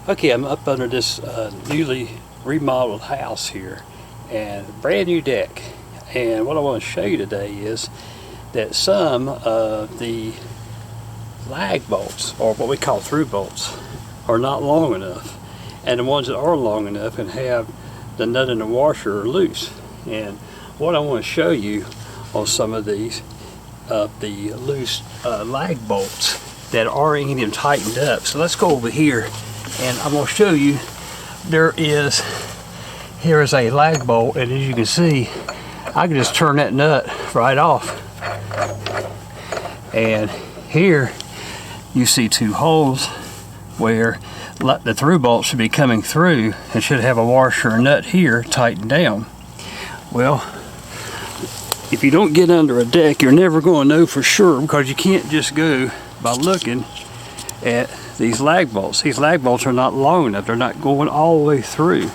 Okay, I'm up under this newly remodeled house here, and brand new deck. And what I want to show you today is that some of the lag bolts, or what we call through bolts, are not long enough, and the ones that are long enough and have the nut and the washer are loose. And what I want to show you on some of these the loose lag bolts that are even tightened up. So let's go over here, and I'm going to show you. Here is a lag bolt, and as you can see, I can just turn that nut right off. And here you see two holes where the through bolt should be coming through and should have a washer or nut here tightened down. Well, if you don't get under a deck, you're never going to know for sure, because you can't just go by looking at these lag bolts. These lag bolts are not long enough. They're not going all the way through.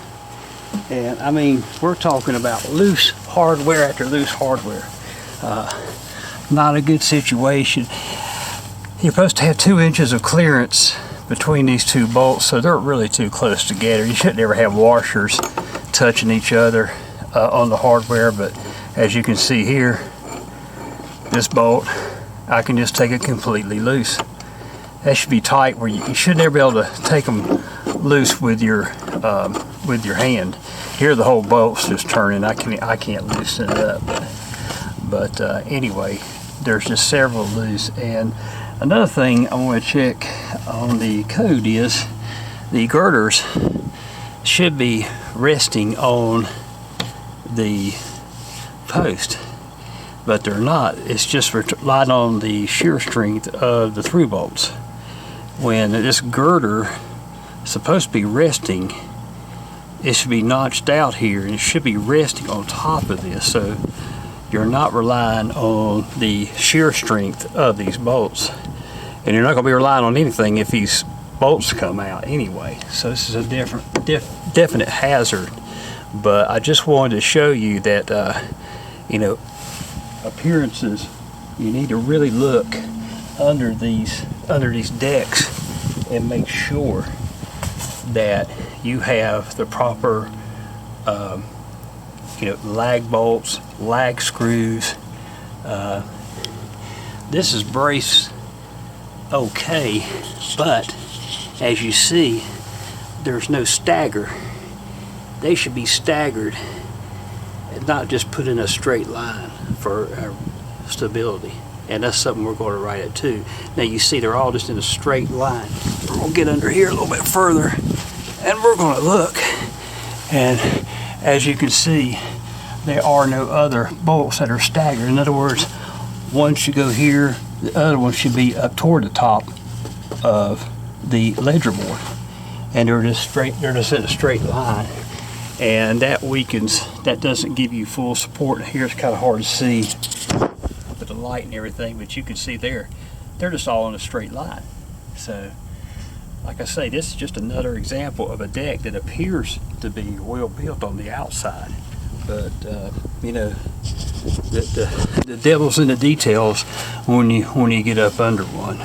And I mean, we're talking about loose hardware after loose hardware. Not a good situation. You're supposed to have 2 inches of clearance between these two bolts, so they're really too close together. You shouldn't ever have washers touching each other on the hardware, but as you can see here, this bolt, I can just take it completely loose. That should be tight, where you should never be able to take them loose with your hand. Here the whole bolt's just turning. I can't loosen it up. But anyway, there's just several loose. And another thing I want to check on the code is the girders should be resting on the post, but they're not. It's just relying on the shear strength of the through bolts. When this girder is supposed to be resting, it should be notched out here, and it should be resting on top of this, so you're not relying on the shear strength of these bolts, and you're not going to be relying on anything if these bolts come out anyway. So this is a definite hazard. But I just wanted to show you that you know, appearances, you need to really look under these decks and make sure that you have the proper lag bolts, lag screws. This is braced okay, but as you see, there's no stagger. They should be staggered and not just put in a straight line for stability. And that's something we're going to write it too. Now you see they're all just in a straight line. We're going to get under here a little bit further, and we're going to look. And as you can see, there are no other bolts that are staggered. In other words, one should go here, the other one should be up toward the top of the ledger board. And they're just straight, they're just in a straight line. And that weakens, that doesn't give you full support. Here it's kind of hard to see with the light and everything, but you can see they're just all in a straight line. So like I say, this is just another example of a deck that appears to be well built on the outside, but you know, the devil's in the details when you get up under one.